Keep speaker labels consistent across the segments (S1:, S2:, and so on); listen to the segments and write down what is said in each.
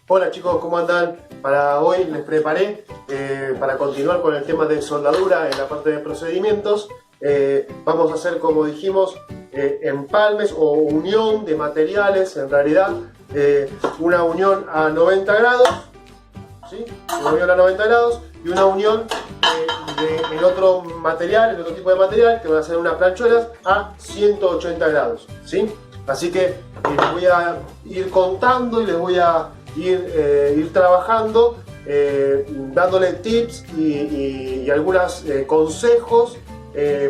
S1: Hola chicos, ¿cómo andan? Para hoy les preparé, para continuar con el tema de soldadura en la parte de procedimientos, vamos a hacer, como dijimos, empalmes o unión de materiales, en realidad una unión a 90 grados, ¿sí? Una unión a 90 grados y una unión en otro material, en otro tipo de material, que van a ser unas planchuelas a 180 grados, ¿sí? Así que les voy a ir contando y les voy a ir trabajando, dándole tips y algunos consejos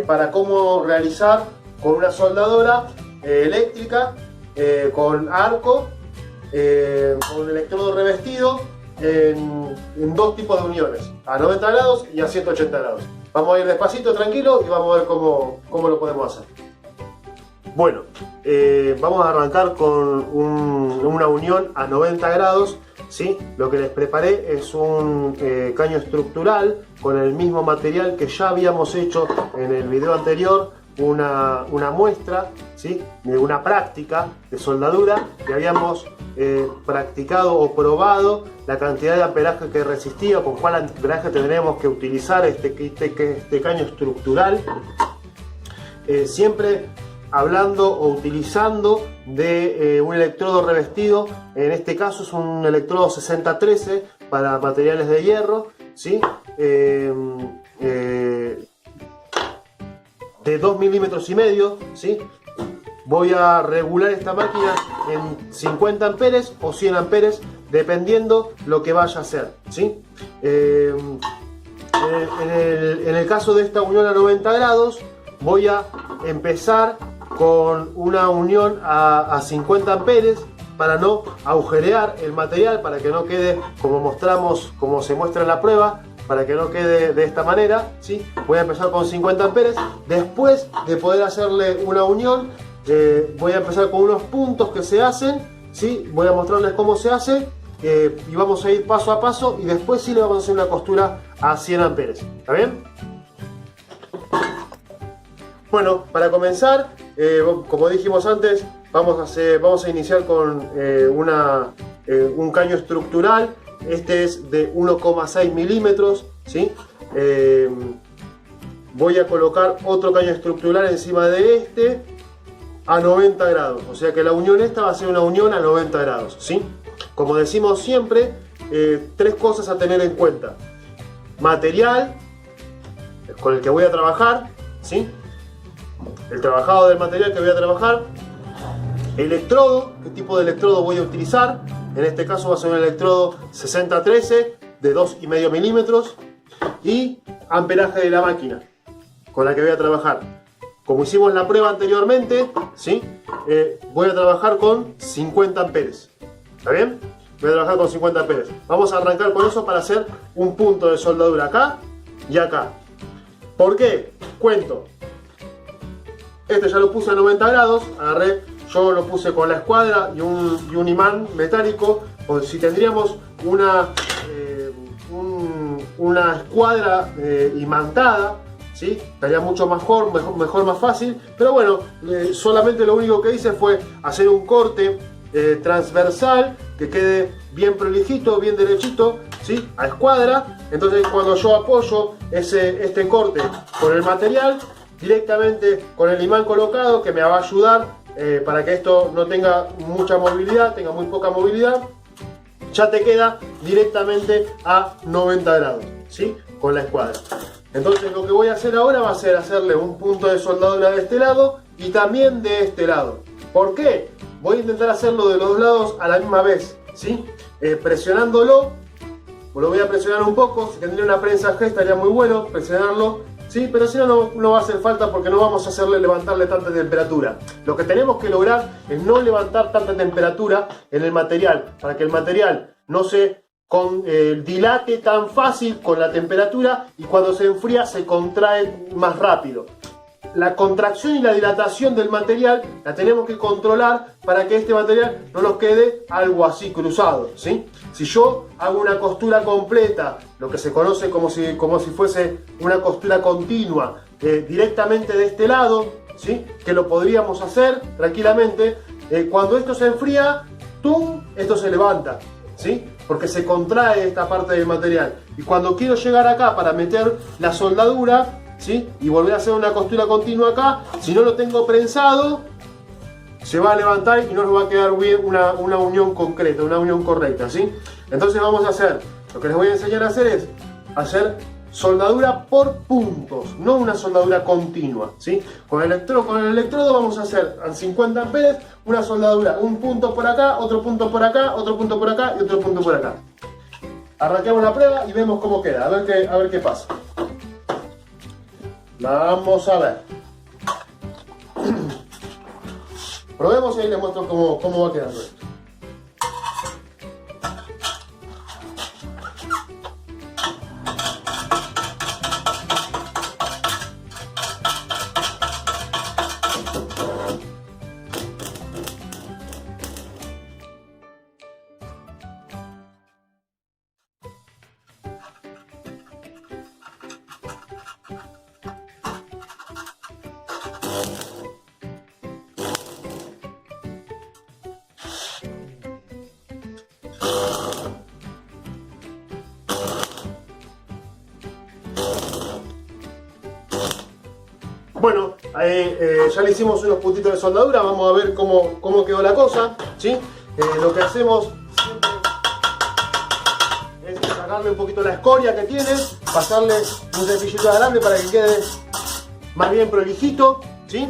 S1: para cómo realizar con una soldadora eléctrica, con arco, con electrodo revestido en dos tipos de uniones, a 90 grados y a 180 grados. Vamos a ir despacito, tranquilo, y vamos a ver cómo lo podemos hacer. Bueno, vamos a arrancar con una unión a 90 grados, ¿sí? Lo que les preparé es un caño estructural con el mismo material que ya habíamos hecho en el video anterior, una muestra, ¿sí? De una práctica de soldadura, que habíamos practicado o probado la cantidad de amperaje que resistía, con cuál amperaje tendríamos que utilizar este caño estructural, siempre hablando o utilizando de un electrodo revestido. En este caso es un electrodo 6013 para materiales de hierro, ¿sí? De 2,5 milímetros, ¿sí? Voy a regular esta máquina en 50 amperes o 100 amperes, dependiendo lo que vaya a hacer, ¿sí? En el caso de esta unión a 90 grados, voy a empezar con una unión a 50 amperes para no agujerear el material, para que no quede como mostramos, como se muestra en la prueba, para que no quede de esta manera, ¿sí? Voy a empezar con 50 amperes. Después de poder hacerle una unión, voy a empezar con unos puntos que se hacen, ¿sí? Voy a mostrarles cómo se hace y vamos a ir paso a paso, y después sí le vamos a hacer una costura a 100 amperes. ¿Está bien? Bueno, para comenzar, como dijimos antes, vamos a iniciar con un caño estructural. Este es de 1,6 milímetros, ¿sí? Voy a colocar otro caño estructural encima de este a 90 grados. O sea que la unión esta va a ser una unión a 90 grados, ¿sí? Como decimos siempre, tres cosas a tener en cuenta. Material con el que voy a trabajar, ¿sí? El trabajado del material que voy a trabajar, electrodo, qué tipo de electrodo voy a utilizar. En este caso va a ser un electrodo 6013 de 2,5 milímetros, y amperaje de la máquina con la que voy a trabajar. Como hicimos la prueba anteriormente, ¿sí? Voy a trabajar con 50 amperes. ¿Está bien? Voy a trabajar con 50 amperes. Vamos a arrancar con eso para hacer un punto de soldadura acá y acá. ¿Por qué? Cuento. Este ya lo puse a 90 grados, yo lo puse con la escuadra y un imán metálico. O si tendríamos una escuadra imantada, ¿sí? Estaría mucho mejor, más fácil. Pero bueno, solamente lo único que hice fue hacer un corte transversal que quede bien prolijito, bien derechito, ¿sí? A escuadra. Entonces cuando yo apoyo este corte con el material, directamente con el imán colocado, que me va a ayudar para que esto no tenga mucha movilidad, tenga muy poca movilidad, ya te queda directamente a 90 grados, ¿sí? Con la escuadra. Entonces lo que voy a hacer ahora va a ser hacerle un punto de soldadura de este lado y también de este lado. ¿Por qué? Voy a intentar hacerlo de los dos lados a la misma vez, ¿sí? Presionándolo, lo voy a presionar un poco. Si tendría una prensa G estaría muy bueno presionarlo, ¿sí? Pero si no, no va a hacer falta, porque no vamos a levantarle tanta temperatura. Lo que tenemos que lograr es no levantar tanta temperatura en el material, para que el material no se dilate tan fácil con la temperatura, y cuando se enfría se contrae más rápido. La contracción y la dilatación del material la tenemos que controlar para que este material no nos quede algo así cruzado, ¿sí? Si yo hago una costura completa, lo que se conoce como si fuese una costura continua, directamente de este lado, ¿sí? Que lo podríamos hacer tranquilamente, cuando esto se enfría, ¡tum!, esto se levanta, ¿sí? Porque se contrae esta parte del material. Y cuando quiero llegar acá para meter la soldadura, ¿sí? Y volver a hacer una costura continua acá, si no lo tengo prensado, se va a levantar y no nos va a quedar bien una unión concreta, una unión correcta, ¿sí? Entonces vamos a hacer, lo que les voy a enseñar a hacer es hacer soldadura por puntos, no una soldadura continua, ¿sí? Con el electrodo vamos a hacer a 50 amperes una soldadura, un punto por acá, otro punto por acá, otro punto por acá y otro punto por acá. Arrancamos la prueba y vemos cómo queda, a ver qué pasa. Vamos a ver. Probemos y ahí les muestro cómo va quedando esto. Bueno, ya le hicimos unos puntitos de soldadura, vamos a ver cómo quedó la cosa, ¿sí? Lo que hacemos siempre es sacarle un poquito la escoria que tiene, pasarle un cepillito de alambre para que quede más bien prolijito, ¿sí?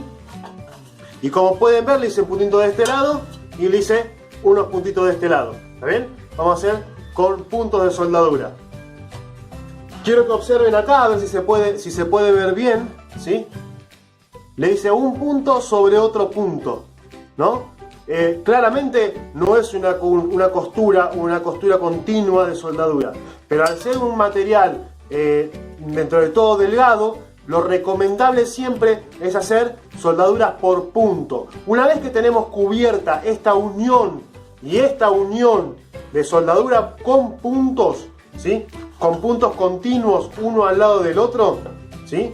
S1: Y como pueden ver, le hice un puntito de este lado y le hice unos puntitos de este lado, ¿está bien? Vamos a hacer con puntos de soldadura. Quiero que observen acá, a ver si se puede ver bien, ¿sí? Le hice un punto sobre otro punto, ¿no? Claramente no es una costura continua de soldadura, pero al ser un material dentro de todo delgado, lo recomendable siempre es hacer soldaduras por punto. Una vez que tenemos cubierta esta unión y esta unión de soldadura con puntos, ¿sí? Con puntos continuos uno al lado del otro, ¿sí?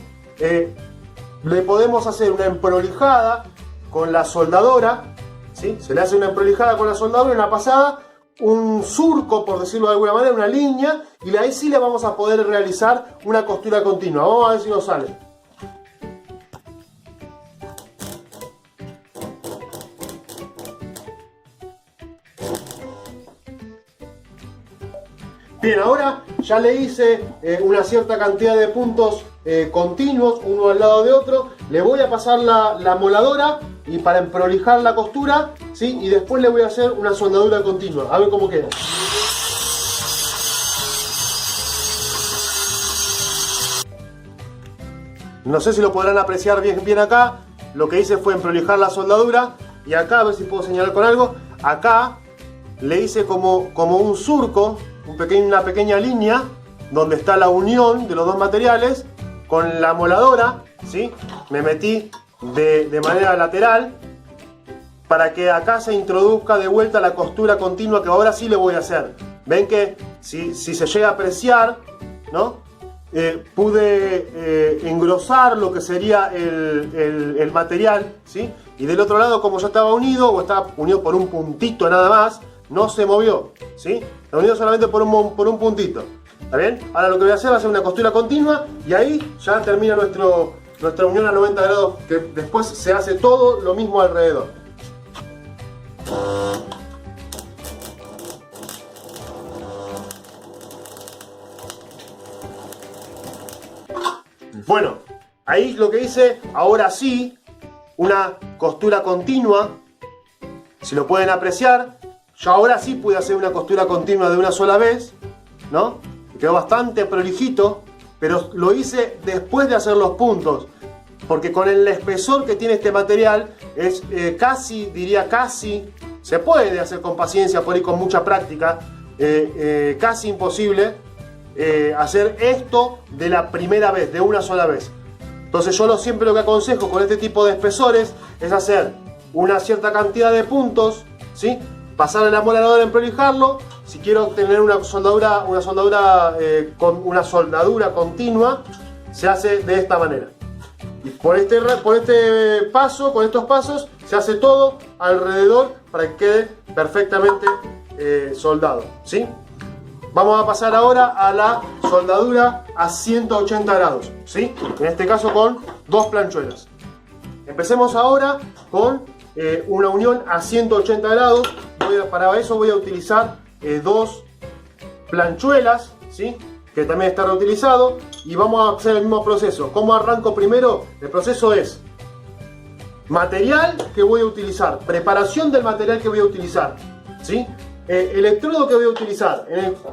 S1: Le podemos hacer una emprolijada con la soldadora, ¿sí? Se le hace una emprolijada con la soldadura, una pasada, un surco, por decirlo de alguna manera, una línea, y ahí sí le vamos a poder realizar una costura continua. Vamos a ver si nos sale. Bien, ahora ya le hice una cierta cantidad de puntos continuos, uno al lado de otro. Le voy a pasar la moladora y para emprolijar la costura, ¿sí? Y después le voy a hacer una soldadura continua. A ver cómo queda. No sé si lo podrán apreciar bien acá. Lo que hice fue emprolijar la soldadura. Y acá, a ver si puedo señalar con algo. Acá le hice como un surco, una pequeña línea donde está la unión de los dos materiales. Con la moladora, ¿sí? Me metí de manera lateral para que acá se introduzca de vuelta la costura continua que ahora sí le voy a hacer. Ven que si se llega a apreciar, ¿no? Pude engrosar lo que sería el material, ¿sí? Y del otro lado, como ya estaba unido, o estaba unido por un puntito nada más, no se movió, ¿sí? Está unido solamente por un puntito. ¿Está bien? Ahora lo que voy a hacer va a ser una costura continua y ahí ya termina nuestra unión a 90 grados, que después se hace todo lo mismo alrededor. Bueno, ahí lo que hice, ahora sí, una costura continua, si lo pueden apreciar, yo ahora sí pude hacer una costura continua de una sola vez, ¿no? Quedó bastante prolijito, pero lo hice después de hacer los puntos, porque con el espesor que tiene este material es casi, se puede hacer con paciencia, por ahí con mucha práctica, casi imposible hacer esto de la primera vez, de una sola vez. Entonces yo siempre lo que aconsejo con este tipo de espesores es hacer una cierta cantidad de puntos, ¿sí? Pasarle la moladora en prolijarlo. Si quiero tener una soldadura con una soldadura continua, se hace de esta manera. Y con estos pasos, se hace todo alrededor para que quede perfectamente soldado, ¿sí? Vamos a pasar ahora a la soldadura a 180 grados, ¿sí? En este caso con dos planchuelas. Empecemos ahora con una unión a 180 grados. Para eso voy a utilizar dos planchuelas, ¿sí? Que también está reutilizado, y vamos a hacer el mismo proceso. ¿Cómo arranco primero? El proceso es material que voy a utilizar, preparación del material que voy a utilizar, ¿sí? Electrodo que voy a utilizar.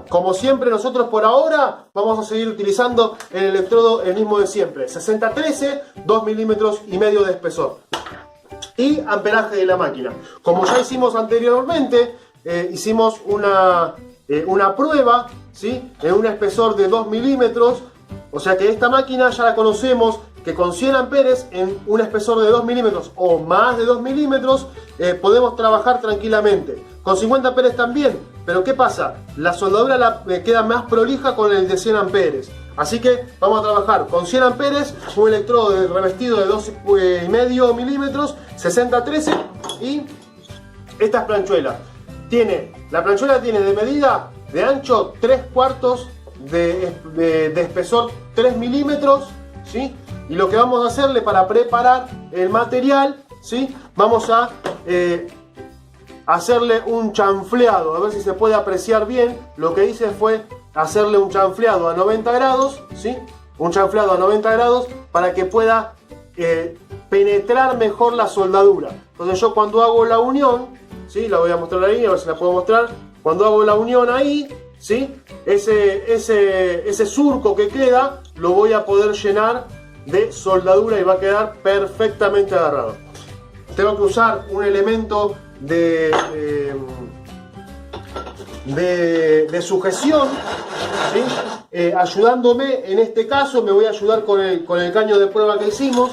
S1: Como siempre, nosotros por ahora vamos a seguir utilizando el electrodo el mismo de siempre, 60-13, 2 milímetros y medio de espesor. Y amperaje de la máquina. Como ya hicimos anteriormente, hicimos una prueba, ¿sí? En un espesor de 2 milímetros. O sea que esta máquina ya la conocemos, que con 100 amperes en un espesor de 2 milímetros o más de 2 milímetros podemos trabajar tranquilamente. Con 50 amperes también, pero ¿qué pasa? La soldadura queda más prolija con el de 100 amperes. Así que vamos a trabajar con 100 amperes, un electrodo revestido de 2,5 milímetros, 60-13 y estas planchuelas. La planchuela tiene de medida de ancho 3/4 de espesor 3 milímetros, ¿sí? Y lo que vamos a hacerle para preparar el material, ¿sí? Vamos a hacerle un chanfleado, a ver si se puede apreciar bien. Lo que hice fue hacerle un chanfleado a 90 grados, ¿sí? Un chanfleado a 90 grados para que pueda penetrar mejor la soldadura. Entonces yo cuando hago la unión, ¿sí? La voy a mostrar ahí, a ver si la puedo mostrar. Cuando hago la unión ahí, ¿sí? Ese surco que queda lo voy a poder llenar de soldadura y va a quedar perfectamente agarrado. Tengo que usar un elemento de sujeción, ¿sí? Ayudándome, en este caso me voy a ayudar con el caño de prueba que hicimos.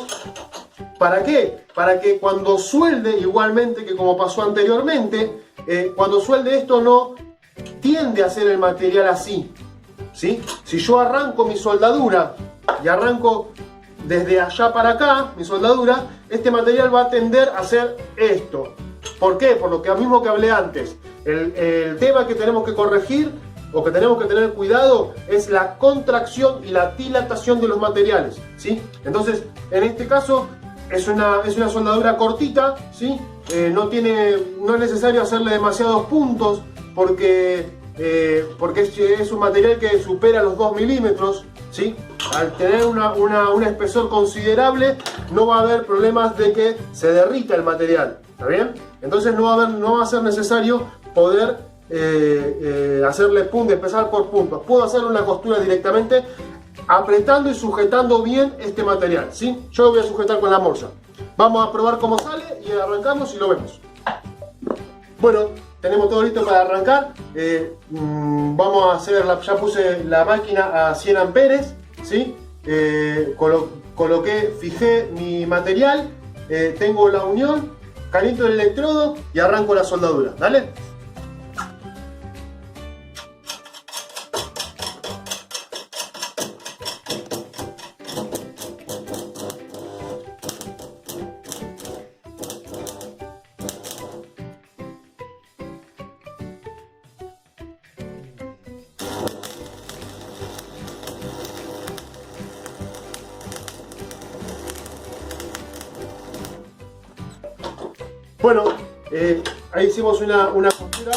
S1: ¿Para qué? Para que cuando suelde, igualmente que como pasó anteriormente, cuando suelde esto no tiende a ser el material así, ¿sí? Si yo arranco mi soldadura y arranco desde allá para acá, mi soldadura, este material va a tender a ser esto. ¿Por qué? Por lo mismo que hablé antes. El tema que tenemos que corregir o que tenemos que tener cuidado es la contracción y la dilatación de los materiales, ¿sí? Entonces, en este caso es una soldadura cortita, ¿sí? No es necesario hacerle demasiados puntos porque es un material que supera los 2 milímetros, ¿sí? Al tener un espesor considerable no va a haber problemas de que se derrita el material, ¿está bien? Entonces no va a ser necesario poder hacerle puntos, empezar por puntos. Puedo hacer una costura directamente apretando y sujetando bien este material, ¿sí? Yo lo voy a sujetar con la morsa. Vamos a probar cómo sale y arrancamos y lo vemos. Bueno, tenemos todo listo para arrancar. Vamos a hacer, ya puse la máquina a 100 amperes, ¿sí? Fijé mi material, tengo la unión, caliento el electrodo y arranco la soldadura. ¿Dale? Bueno, ahí hicimos una costura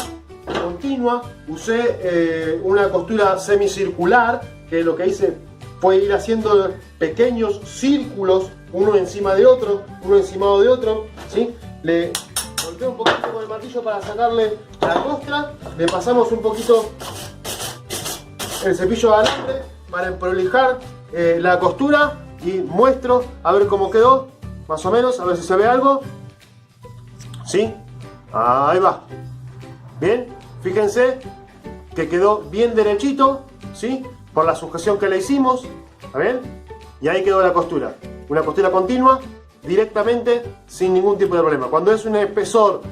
S1: continua. Usé una costura semicircular, que lo que hice fue ir haciendo pequeños círculos, uno encima de otro, ¿sí? Le golpeé un poquito con el martillo para sacarle la costra, le pasamos un poquito el cepillo de alambre para prolijar la costura y muestro a ver cómo quedó, más o menos, a ver si se ve algo. ¿Sí? Ahí va. Bien, fíjense que quedó bien derechito, ¿sí? Por la sujeción que le hicimos, ¿está bien? Y ahí quedó la costura. Una costura continua, directamente, sin ningún tipo de problema. Cuando es un espesor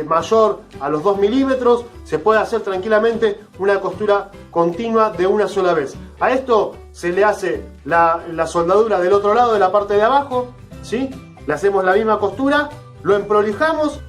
S1: mayor a los 2 milímetros, se puede hacer tranquilamente una costura continua de una sola vez. A esto se le hace la soldadura del otro lado, de la parte de abajo, ¿sí? Le hacemos la misma costura, lo emprolijamos